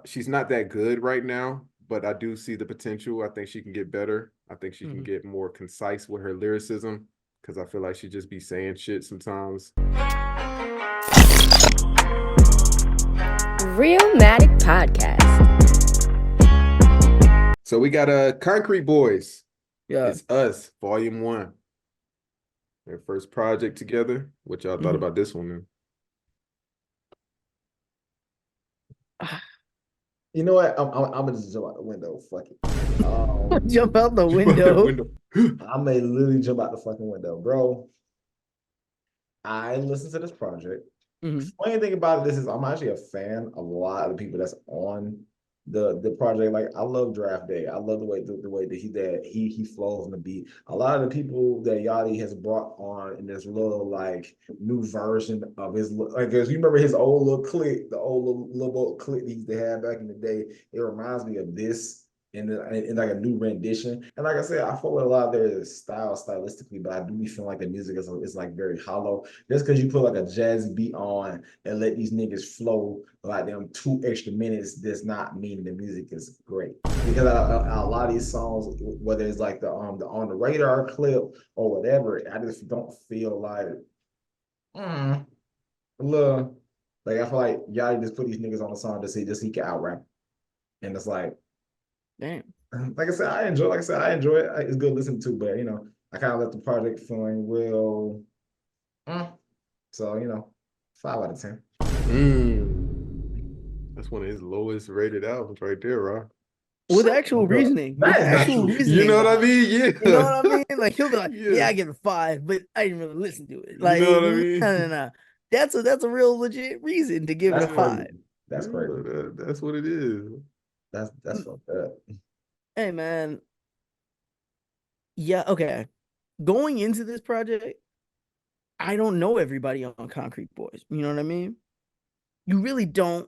she's not that good right now, but I do see the potential. I think she can get better. I think she can get more concise with her lyricism because I feel like she just be saying shit sometimes. Realmatic Podcast. So we got Concrete Boys. Yeah. It's Us, Volume 1. Their first project together. What y'all thought about this one, man? You know what? I'm gonna just jump out the window. Fuck it. Jump out the window. I may literally jump out the fucking window, bro. I listened to this project. Funny thing about this is I'm actually a fan of a lot of the people that's on the project. Like I love Draft Day. I love the way that he flows on the beat. A lot of the people that Yachty has brought on in this little like new version of his, like, you remember his old little click, the old little click he used to have back in the day. It reminds me of this in like a new rendition. And like I said, I follow a lot of their style stylistically, but I do be feeling like the music is like very hollow. Just because you put like a jazzy beat on and let these niggas flow like them 2 extra minutes does not mean the music is great. Because a lot of these songs, whether it's like the on the radar clip or whatever, I just don't feel like look, like I feel like y'all just put these niggas on a song just he can out rap. And it's like, damn. Like I said, I enjoy it. It's good listening to, but you know, I kind of left the project feeling real. So, you know, 5 out of 10. That's one of his lowest rated albums right there, Rob. With actual reasoning. You know what I mean? Yeah. You know what I mean? Like he'll be like, yeah, I give it 5, but I didn't really listen to it. Like, you know what I mean? No. That's a real legit reason to give it a 5. That's crazy. That's what it is. That's fucked up. Hey man. Yeah, okay. Going into this project, I don't know everybody on Concrete Boys. You know what I mean? You really don't.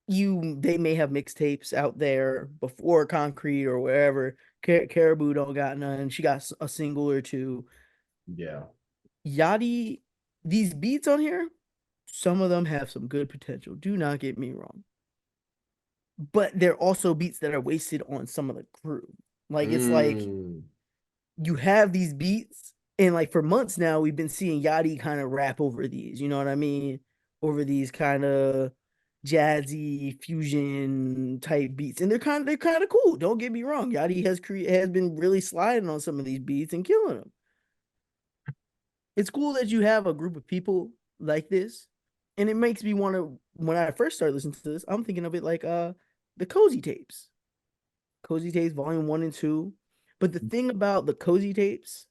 They may have mixtapes out there before Concrete or wherever. Caribou don't got none. She got a single or two. Yeah. Yachty, these beats on here, some of them have some good potential. Do not get me wrong. But they're also beats that are wasted on some of the crew. Like it's like you have these beats, and like for months now, we've been seeing Yachty kind of rap over these. You know what I mean? Over these kind of jazzy fusion type beats, and they're kind of cool. Don't get me wrong. Yachty has been really sliding on some of these beats and killing them. It's cool that you have a group of people like this, and it makes me want to. When I first started listening to this, I'm thinking of it like the Cozy Tapes, Volume 1 and 2. But the thing about the Cozy Tapes,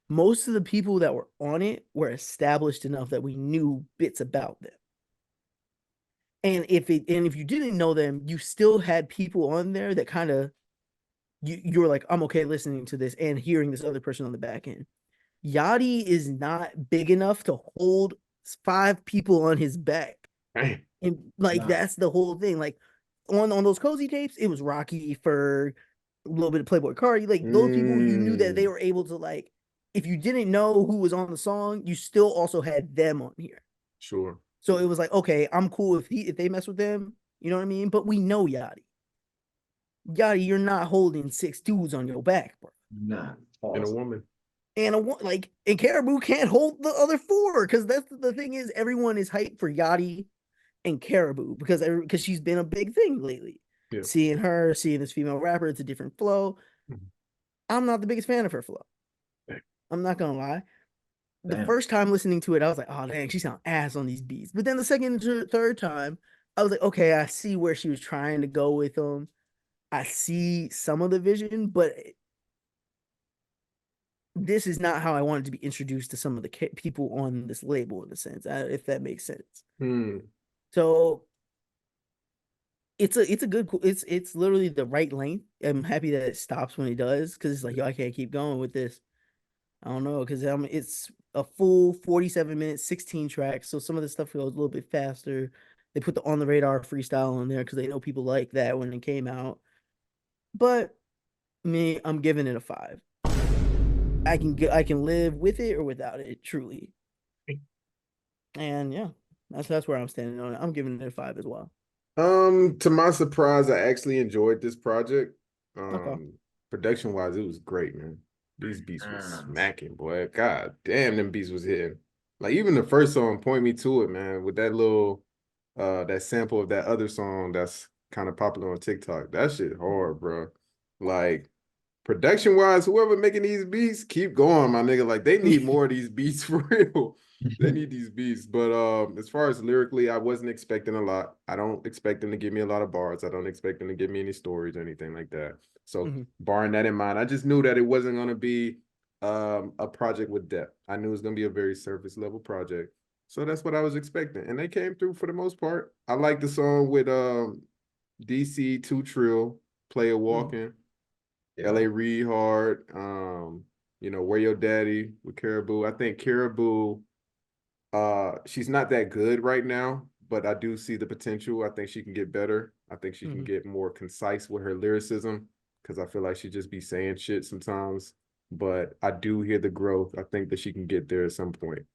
most of the people that were on it were established enough that we knew bits about them. And if you didn't know them, you still had people on there that kind of you were like, I'm okay listening to this and hearing this other person on the back end. Yachty is not big enough to hold 5 people on his back. And like that's the whole thing. Like on those Cozy Tapes, it was Rocky, Ferg, a little bit of Playboy Cardi. Like those people, you knew that they were able to, like, if you didn't know who was on the song, you still also had them on here. Sure. So it was like, okay, I'm cool if they mess with them, you know what I mean? But we know Yachty. Yachty, you're not holding 6 dudes on your back, bro. Nah. And a woman. And Caribou can't hold the other 4, because that's the thing is everyone is hyped for Yachty and Caribou because she's been a big thing lately. Yeah. Seeing this female rapper, it's a different flow. I'm not the biggest fan of her flow. I'm not gonna lie. The first time listening to it, I was like, oh dang, she sounds ass on these beats. But then the second and third time, I was like, okay, I see where she was trying to go with them. I see some of the vision, but this is not how I wanted to be introduced to some of the people on this label, in a sense, if that makes sense. So it's literally the right length. I'm happy that it stops when it does, because it's like, yo, I can't keep going with this. I don't know, because it's a full 47 minutes, 16 tracks, so some of the stuff goes a little bit faster. They put the On the Radar freestyle on there because they know people like that when it came out. But me, I'm giving it a 5. I can live with it or without it, truly. And yeah, that's where I'm standing on it. I'm giving it a 5 as well. To my surprise, I actually enjoyed this project. Okay. Production wise, it was great, man. These beats was smacking, boy. God damn, them beats was hitting. Like even the first song, Point Me to It, man, with that little that sample of that other song that's kind of popular on TikTok. That shit hard, bro. Like production wise, whoever making these beats, keep going, my nigga. Like they need more of these beats for real. They need these beats. But as far as lyrically, I wasn't expecting a lot. I don't expect them to give me a lot of bars. I don't expect them to give me any stories or anything like that. So barring that in mind, I just knew that it wasn't gonna be a project with depth. I knew it was gonna be a very surface level project. So that's what I was expecting. And they came through for the most part. I like the song with DC Two Trill, Player Walking. LA Reid hard, Where Your Daddy with Caribou. I think Caribou, she's not that good right now, but I do see the potential. I think she can get better. I think she can get more concise with her lyricism because I feel like she just be saying shit sometimes. But I do hear the growth. I think that she can get there at some point.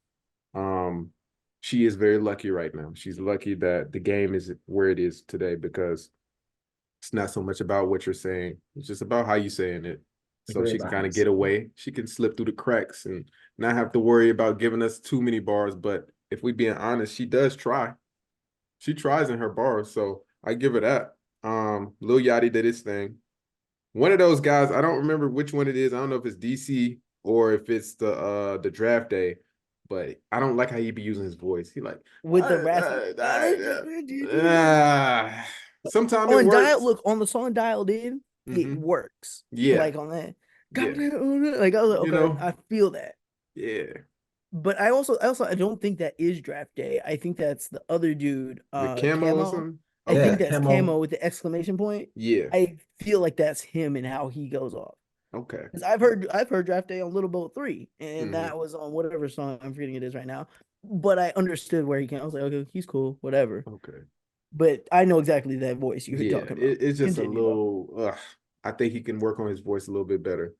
She is very lucky right now. She's lucky that the game is where it is today because it's not so much about what you're saying. It's just about how you're saying it. So she can kind of get away. She can slip through the cracks and not have to worry about giving us too many bars. But if we being honest, she does try. She tries in her bars. So I give her that. Lil Yachty did his thing. One of those guys, I don't remember which one it is. I don't know if it's DC or if it's the draft day, but I don't like how he be using his voice. He like with the rap. sometimes it works. Look, on the song Dialed In, it works. Yeah. Like on that. Yeah. Like I was like, okay, I feel that. Yeah. But I don't think that is draft day. I think that's the other dude, Camo. I think that's Camo with the exclamation point. Yeah. I feel like that's him and how he goes off. Okay. Because I've heard Draft Day on Little Boat 3, and that was on whatever song I'm forgetting it is right now. But I understood where he came. I was like, okay, he's cool, whatever. Okay. But I know exactly that voice you're talking about. It's just a little. I think he can work on his voice a little bit better.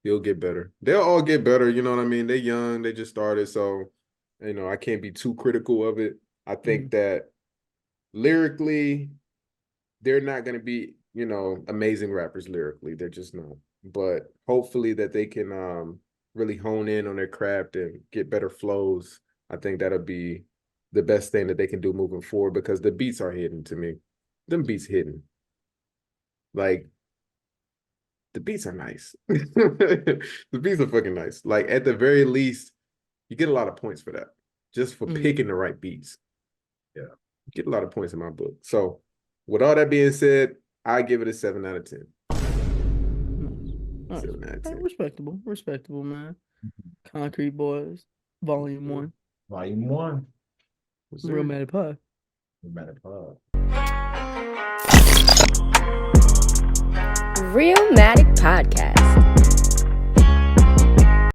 He'll get better. They'll all get better. You know what I mean? They're young. They just started, so I can't be too critical of it. I think that lyrically, they're not going to be amazing rappers lyrically. They're just not. But hopefully that they can really hone in on their craft and get better flows. I think that'll be the best thing that they can do moving forward because the beats are hidden to me. Them beats hidden. Like, the beats are nice. The beats are fucking nice. Like, at the very least, you get a lot of points for that. Just for picking the right beats. Yeah. You get a lot of points in my book. So, with all that being said, I give it a 7 out of 10. Nice. 7 out of 10. Respectable, man. Concrete Boys, Volume 1. Volume 1. Realmatic Pod. Realmatic Pod. Realmatic Podcast.